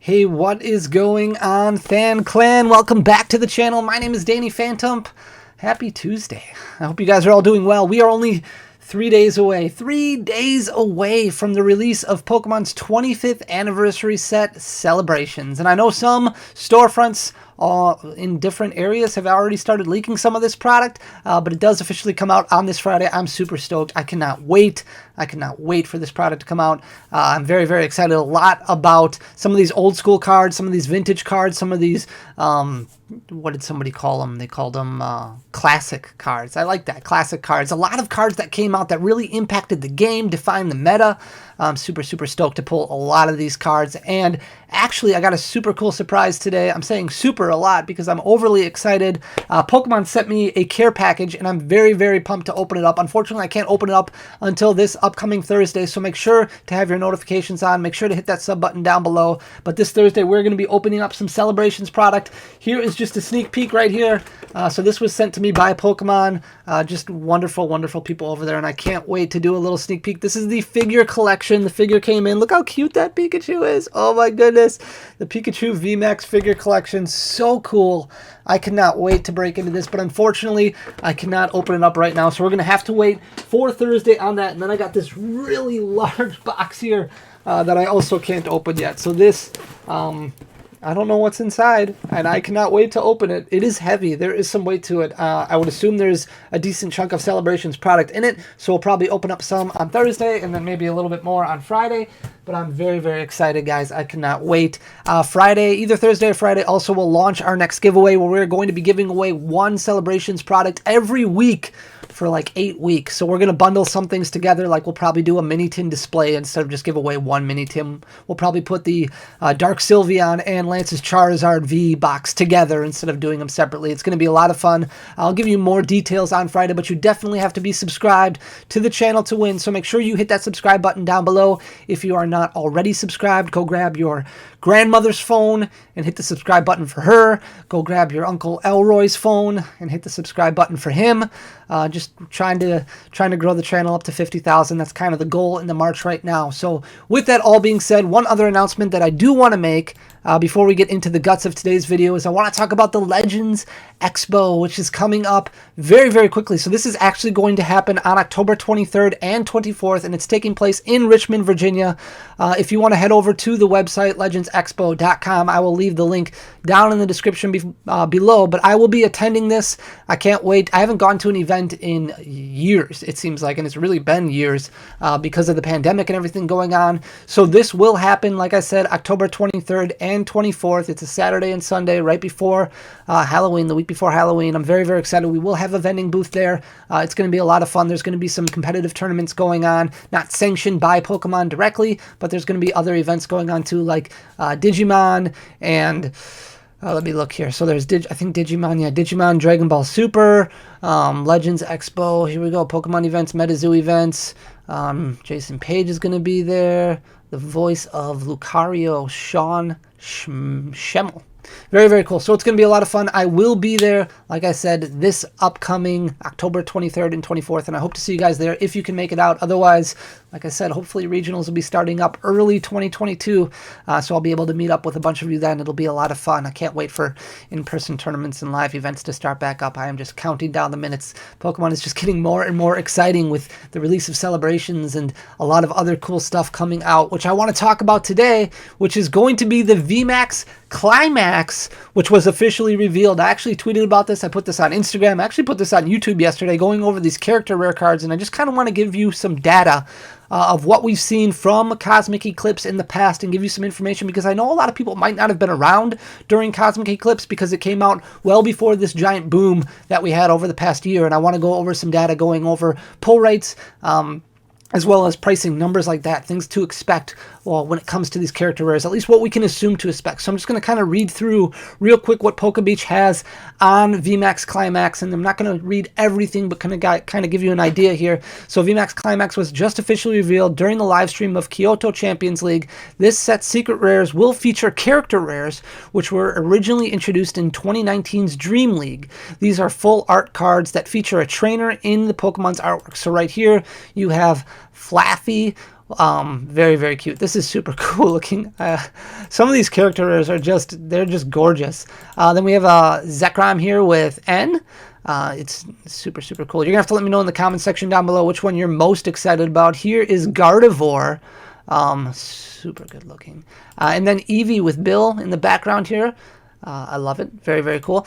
Hey, what is going on, Fan Clan? Welcome back to the channel. My name is Danny Phantom. Happy Tuesday. I hope you guys are all doing well. We are only 3 days away. 3 days away from the release of Pokemon's 25th anniversary set, Celebrations. And I know some storefronts in different areas have already started leaking some of this product, but it does officially come out on this Friday. I'm super stoked. I cannot wait. I cannot wait for this product to come out. I'm very, very excited a lot about some of these old school cards, some of these vintage cards, some of these, what did somebody call them? They called them classic cards. I like that, classic cards. A lot of cards that came out that really impacted the game, defined the meta. I'm super, super stoked to pull a lot of these cards. And actually, I got a super cool surprise today. I'm saying super a lot because I'm overly excited. Pokemon sent me a care package, and I'm very, very pumped to open it up. Unfortunately, I can't open it up until this upcoming Thursday, so make sure to have your notifications on. Make sure to hit that sub button down below. But this Thursday, we're going to be opening up some Celebrations product. Here is just a sneak peek right here. So this was sent to me by Pokemon. Just wonderful, wonderful people over there, and I can't wait to do a little sneak peek. This is the figure collection. The figure came in. Look how cute that Pikachu is. Oh my goodness. The Pikachu VMAX figure collection. So cool. I cannot wait to break into this, but unfortunately, I cannot open it up right now. So we're going to have to wait for Thursday on that. And then I got this really large box here that I also can't open yet. So this, I don't know what's inside, and I cannot wait to open it. It is heavy. There is some weight to it. I would assume there's a decent chunk of Celebrations product in it, so we'll probably open up some on Thursday and then maybe a little bit more on Friday. But I'm very, very excited, guys. I cannot wait. Friday, either Thursday or Friday, also will launch our next giveaway where we're going to be giving away one Celebrations product every week for like 8 weeks. So we're going to bundle some things together. Like we'll probably do a mini tin display instead of just give away one mini tin. We'll probably put the Dark Sylveon and Lance's Charizard V box together instead of doing them separately. It's going to be a lot of fun. I'll give you more details on Friday, but you definitely have to be subscribed to the channel to win. So make sure you hit that subscribe button down below. If you are not already subscribed, go grab your grandmother's phone and hit the subscribe button for her. Go grab your Uncle Elroy's phone and hit the subscribe button for him. Just trying to grow the channel up to 50,000. That's kind of the goal in the March right now. So with that all being said, one other announcement that I do want to make before we get into the guts of today's video is I want to talk about the Legends Expo, which is coming up very, very quickly. So this is actually going to happen on October 23rd and 24th, and it's taking place in Richmond, Virginia. If you want to head over to the website, legendsexpo.com, I will leave the link down in the description below, but I will be attending this. I can't wait. I haven't gone to an event in years, it seems like, and it's really been years because of the pandemic and everything going on. So this will happen, like I said, October 23rd and 24th. It's a Saturday and Sunday right before Halloween, the week before Halloween. I'm very, very excited. We will have a vending booth there. It's going to be a lot of fun. There's going to be some competitive tournaments going on, not sanctioned by Pokemon directly, but there's going to be other events going on too, like Digimon and let me look here. So there's I think Digimon, yeah, Digimon, Dragon Ball Super, Legends Expo. Here we go. Pokemon events, MetaZoo events. Jason Page is going to be there. The voice of Lucario, Sean Schemmel. Very, very cool. So it's going to be a lot of fun. I will be there, like I said, this upcoming October 23rd and 24th, and I hope to see you guys there if you can make it out. Otherwise, like I said, hopefully regionals will be starting up early 2022, so I'll be able to meet up with a bunch of you then. It'll be a lot of fun. I can't wait for in-person tournaments and live events to start back up. I am just counting down the minutes. Pokemon is just getting more and more exciting with the release of Celebrations and a lot of other cool stuff coming out, which I want to talk about today, which is going to be the VMAX Climax, which was officially revealed. I actually tweeted about this. I put this on Instagram. I actually put this on YouTube yesterday, going over these character rare cards, and I just kind of want to give you some data of what we've seen from Cosmic Eclipse in the past and give you some information, because I know a lot of people might not have been around during Cosmic Eclipse because it came out well before this giant boom that we had over the past year, and I want to go over some data going over pull rates, as well as pricing, numbers like that, things to expect when it comes to these character rares, at least what we can assume to expect. So I'm just going to kind of read through real quick what PokeBeach has on VMAX Climax, and I'm not going to read everything, but kind of give you an idea here. So VMAX Climax was just officially revealed during the live stream of Kyoto Champions League. This set's secret rares will feature character rares, which were originally introduced in 2019's Dream League. These are full art cards that feature a trainer in the Pokemon's artwork. So right here, you have Flaffy, Very, very cute. This is super cool looking. Some of these characters are they're just gorgeous. Then we have Zekrom here with N. It's super, super cool. You're gonna have to let me know in the comment section down below which one you're most excited about. Here is Gardevoir. Super good looking. And then Eevee with Bill in the background here. I love it. Very, very cool.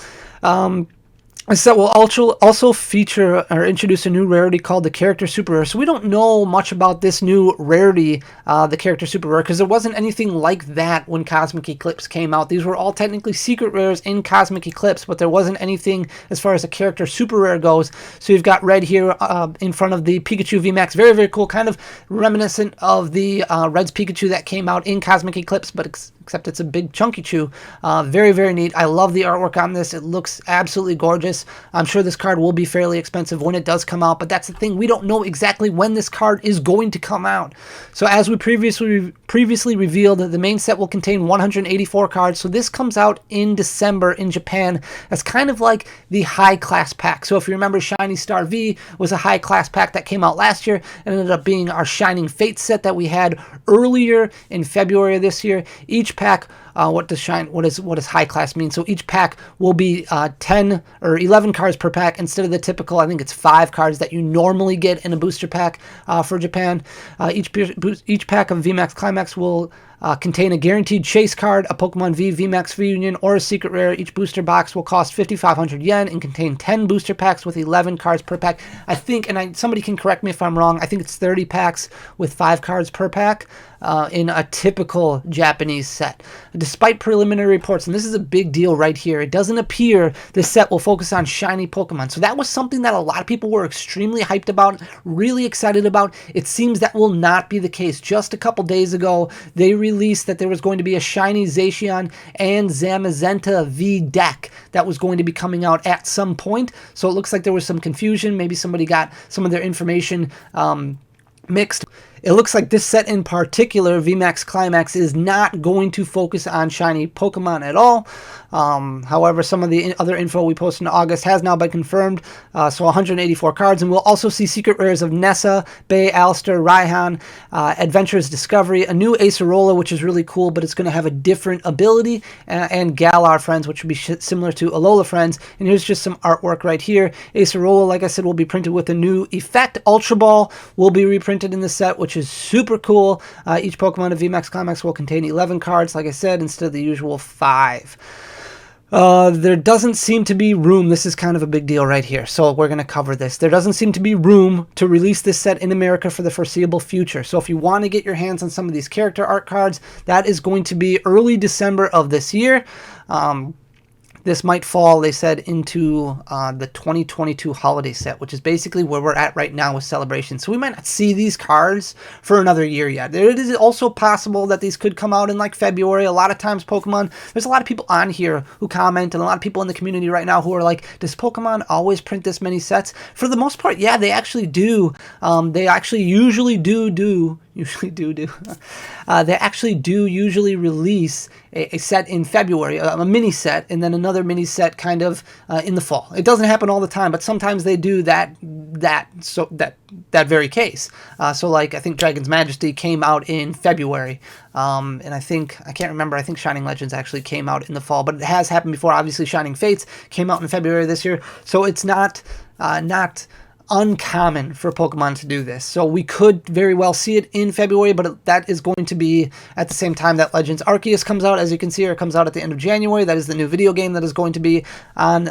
This set will also feature or introduce a new rarity called the Character Super Rare. So we don't know much about this new rarity, the Character Super Rare, because there wasn't anything like that when Cosmic Eclipse came out. These were all technically secret rares in Cosmic Eclipse, but there wasn't anything as far as a Character Super Rare goes. So you've got Red here in front of the Pikachu VMAX. Very, very cool, kind of reminiscent of the Red's Pikachu that came out in Cosmic Eclipse, but except it's a big chunky chew. Very, very neat. I love the artwork on this. It looks absolutely gorgeous. I'm sure this card will be fairly expensive when it does come out, but that's the thing. We don't know exactly when this card is going to come out. So as we previously revealed, the main set will contain 184 cards. So this comes out in December in Japan as kind of like the high class pack. So if you remember, Shiny Star V was a high class pack that came out last year and ended up being our Shining Fate set that we had earlier in February of this year. Each pack, what does high class mean? So each pack will be 10 or 11 cards per pack instead of the typical, I think it's 5 cards that you normally get in a booster pack for Japan. Each pack of VMAX Climax will contain a guaranteed chase card, a Pokemon V VMAX Reunion, or a secret rare. Each booster box will cost 5,500 yen and contain 10 booster packs with 11 cards per pack. I think, and somebody can correct me if I'm wrong, I think it's 30 packs with 5 cards per pack in a typical Japanese set. Despite preliminary reports, and this is a big deal right here, it doesn't appear this set will focus on shiny Pokemon. So that was something that a lot of people were extremely hyped about, really excited about. It seems that will not be the case. Just a couple days ago, they released that there was going to be a shiny Zacian and Zamazenta V deck that was going to be coming out at some point. So it looks like there was some confusion. Maybe somebody got some of their information mixed. It looks like this set in particular, VMAX Climax, is not going to focus on shiny Pokemon at all. However, some of the other info we posted in August has now been confirmed. So 184 cards, and we'll also see secret rares of Nessa, Bay, Alistair, Raihan, Adventurous Discovery, a new Acerola, which is really cool, but it's going to have a different ability, and Galar Friends, which will be similar to Alola Friends. And here's just some artwork right here. Acerola, like I said, will be printed with a new effect. Ultra Ball will be reprinted in the set, which is super cool. Each Pokemon of VMAX Climax will contain 11 cards, like I said, instead of the usual 5. There doesn't seem to be room. This is kind of a big deal right here, so we're going to cover this. There doesn't seem to be room to release this set in America for the foreseeable future. So if you want to get your hands on some of these character art cards, that is going to be early December of this year. This might fall, they said, into the 2022 holiday set, which is basically where we're at right now with Celebration. So we might not see these cards for another year yet. It is also possible that these could come out in like February. A lot of times Pokemon, there's a lot of people on here who comment, and a lot of people in the community right now who are like, does Pokemon always print this many sets? For the most part, yeah, they actually do. They actually usually do. They actually do usually release a set in February, a mini set, and then another mini set kind of in the fall. It doesn't happen all the time, but sometimes they do that very case. So like I think Dragon's Majesty came out in February, and I can't remember, I think Shining Legends actually came out in the fall, but it has happened before. Obviously Shining Fates came out in February this year, so it's not uncommon for Pokemon to do this. So we could very well see it in February, but that is going to be at the same time that Legends Arceus comes out. As you can see here, it comes out at the end of January. That is the new video game that is going to be on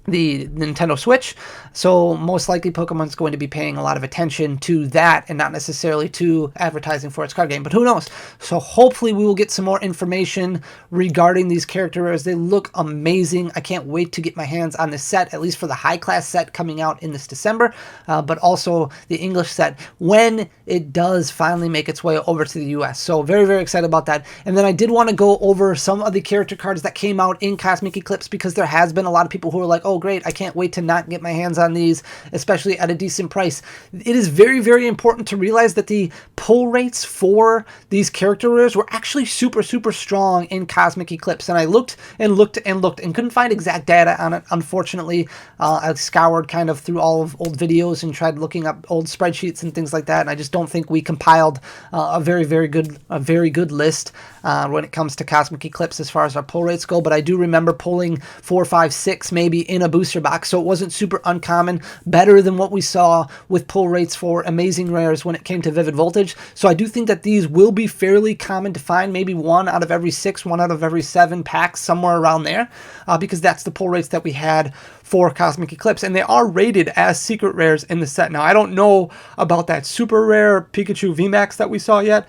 the Nintendo Switch. So most likely Pokemon's going to be paying a lot of attention to that and not necessarily to advertising for its card game, but who knows? So hopefully we will get some more information regarding these character rares. They look amazing. I can't wait to get my hands on this set, at least for the high class set coming out in this December, but also the English set when it does finally make its way over to the US. So very, very excited about that. And then I did want to go over some of the character cards that came out in Cosmic Eclipse, because there has been a lot of people who are like, oh, oh great, I can't wait to not get my hands on these, especially at a decent price. It is very, very important to realize that the pull rates for these character rares were actually super, super strong in Cosmic Eclipse. And I looked and looked and looked and couldn't find exact data on it. Unfortunately, I scoured kind of through all of old videos and tried looking up old spreadsheets and things like that. And I just don't think we compiled a very, very good list when it comes to Cosmic Eclipse as far as our pull rates go. But I do remember pulling 4, 5, 6 maybe in a booster box, so it wasn't super uncommon, better than what we saw with pull rates for amazing rares when it came to Vivid Voltage. So I do think that these will be fairly common to find, maybe 1 out of every 6, 1 out of every 7 packs, somewhere around there, because that's the pull rates that we had for Cosmic Eclipse, and they are rated as secret rares in the set. Now, I don't know about that super rare Pikachu VMAX that we saw yet.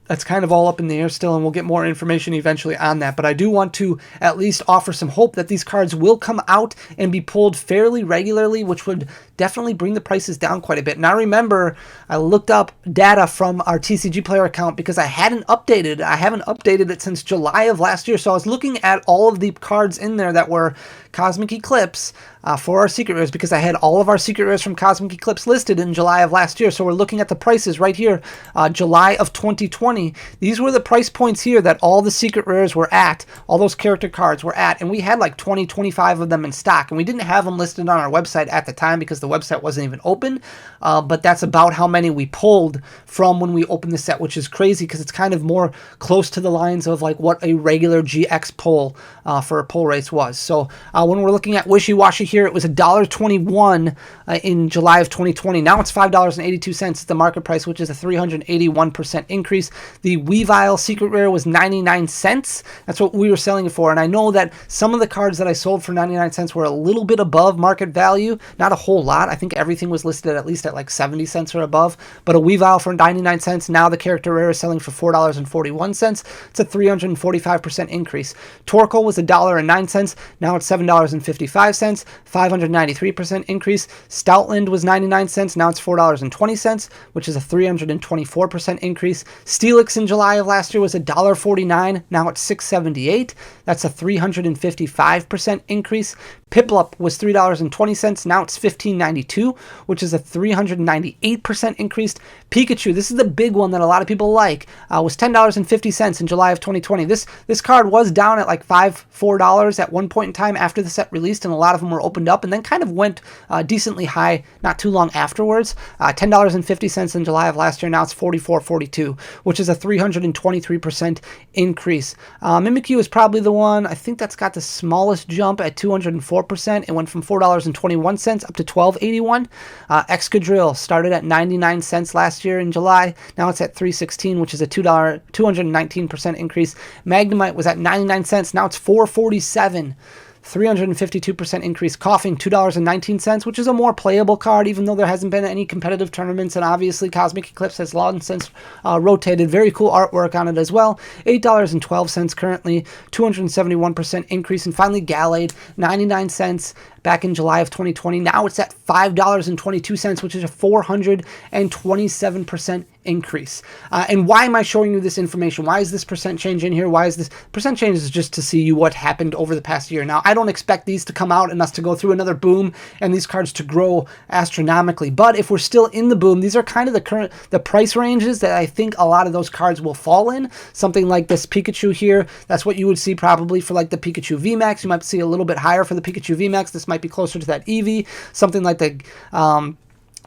That's kind of all up in the air still, and we'll get more information eventually on that. But I do want to at least offer some hope that these cards will come out and be pulled fairly regularly, which would definitely bring the prices down quite a bit. And I remember I looked up data from our TCG Player account because I haven't updated it since July of last year. So I was looking at all of the cards in there that were Cosmic Eclipse for our secret rares, because I had all of our secret rares from Cosmic Eclipse listed in July of last year. So we're looking at the prices right here, July of 2020. These were the price points here that all the secret rares were at, all those character cards were at, and we had like 20, 25 of them in stock, and we didn't have them listed on our website at the time because the website wasn't even open, but that's about how many we pulled from when we opened the set, which is crazy because it's kind of more close to the lines of like what a regular GX pull for pull rates was. So when we're looking at Wishy Washy here, it was $1.21 in July of 2020. Now it's $5.82 at the market price, which is a 381% increase. The Weavile Secret Rare was 99 cents. That's what we were selling it for. And I know that some of the cards that I sold for 99 cents were a little bit above market value. Not a whole lot. I think everything was listed at least at like 70 cents or above. But a Weavile for 99 cents. Now the character rare is selling for $4.41. It's a 345% increase. Torkoal was $1.09. Now it's $7.55. 593% increase. Stoutland was 99 cents. Now it's $4.20, which is a 324% increase. Steelix in July of last year was $1.49. Now it's $6.78. That's a 355% increase. Piplup was $3.20. Now it's $15.92, which is a 398% increase. Pikachu, this is the big one that a lot of people like, was $10.50 in July of 2020. This card was down at like $4 at one point in time after the set released, and a lot of them were opened up and then kind of went decently high not too long afterwards. $10.50 in July of last year. Now it's $44.42, which is a 323% increase. Mimikyu is probably the one. I think that's got the smallest jump at 204%. It went from $4.21 up to $12.81. Excadrill started at 99 cents last year in July. Now it's at $3.16, which is a $219% increase. Magnemite was at 99 cents. Now it's $4.47. 352% increase. Coughing, $2.19, which is a more playable card, even though there hasn't been any competitive tournaments, and obviously Cosmic Eclipse has long since rotated. Very cool artwork on it as well. $8.12 currently, 271% increase. And finally, Gallade, 99 cents back in July of 2020. Now it's at $5.22, which is a 427% increase. And why am I showing you this information? Why is this percent change in here? Why is this percent change? Is just to see you what happened over the past year. Now, I don't expect these to come out and us to go through another boom and these cards to grow astronomically. But if we're still in the boom, these are kind of the price ranges that I think a lot of those cards will fall in. Something like this Pikachu here, that's what you would see probably for like the Pikachu VMAX. You might see a little bit higher for the Pikachu VMAX. This might be closer to that Eevee. Something like the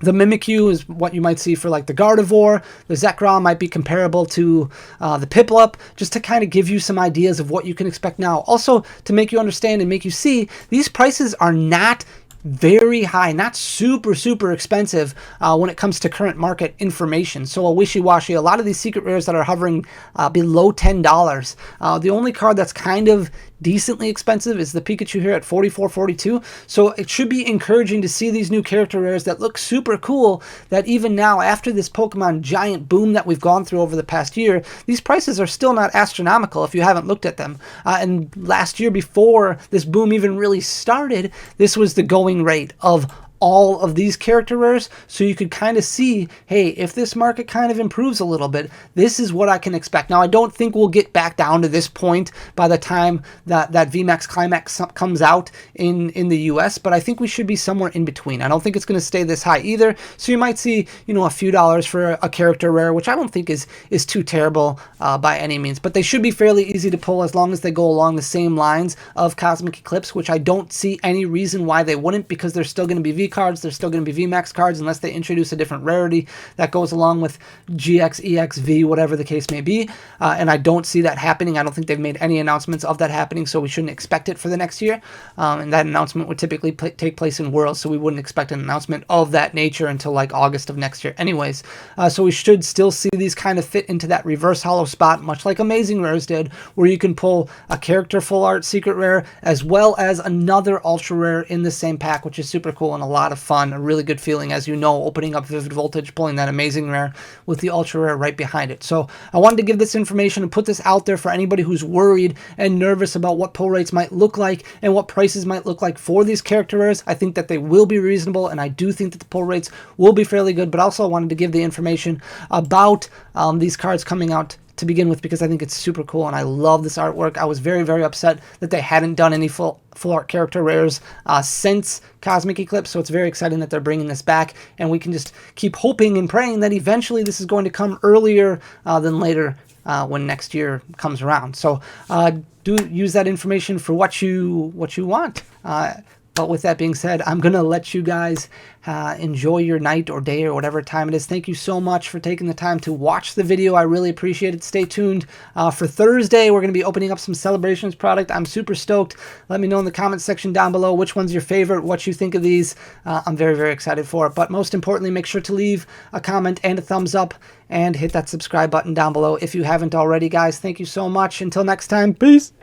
Mimikyu is what you might see for like the Gardevoir. The Zekrom might be comparable to the Piplup, just to kind of give you some ideas of what you can expect now. Also, to make you understand and make you see, these prices are not very high, not super, super expensive when it comes to current market information. So a wishy-washy, a lot of these secret rares that are hovering below $10. The only card that's kind of decently expensive is the Pikachu here at $44.42. So it should be encouraging to see these new character rares that look super cool, that even now, after this Pokemon giant boom that we've gone through over the past year, these prices are still not astronomical if you haven't looked at them. And last year, before this boom even really started, this was the going rate of all of these character rares, so you could kind of see, hey, if this market kind of improves a little bit, this is what I can expect. Now, I don't think we'll get back down to this point by the time that VMAX Climax comes out in the US, but I think we should be somewhere in between. I don't think it's going to stay this high either, so you might see, you know, a few dollars for a character rare, which I don't think is too terrible by any means, but they should be fairly easy to pull as long as they go along the same lines of Cosmic Eclipse, which I don't see any reason why they wouldn't, because there's still going to be V cards, there's still going to be VMAX cards, unless they introduce a different rarity that goes along with GX, EX, V, whatever the case may be, and I don't see that happening. I don't think they've made any announcements of that happening, so we shouldn't expect it for the next year, and that announcement would typically take place in Worlds, so we wouldn't expect an announcement of that nature until like August of next year anyways, so we should still see these kind of fit into that reverse hollow spot, much like Amazing Rares did, where you can pull a character full art secret rare as well as another ultra rare in the same pack, which is super cool and a lot of fun. A really good feeling, as you know, opening up Vivid Voltage, pulling that Amazing Rare with the ultra rare right behind it. So I wanted to give this information and put this out there for anybody who's worried and nervous about what pull rates might look like and what prices might look like for these character rares. I think that they will be reasonable, and I do think that the pull rates will be fairly good, but also I wanted to give the information about these cards coming out to begin with, because I think it's super cool and I love this artwork. I was very, very upset that they hadn't done any full art character rares since Cosmic Eclipse, so it's very exciting that they're bringing this back, and we can just keep hoping and praying that eventually this is going to come earlier than later when next year comes around. So do use that information for what you want. But with that being said, I'm going to let you guys enjoy your night or day or whatever time it is. Thank you so much for taking the time to watch the video. I really appreciate it. Stay tuned for Thursday. We're going to be opening up some Celebrations product. I'm super stoked. Let me know in the comment section down below which one's your favorite, what you think of these. I'm very, very excited for it. But most importantly, make sure to leave a comment and a thumbs up and hit that subscribe button down below if you haven't already, guys. Thank you so much. Until next time, peace.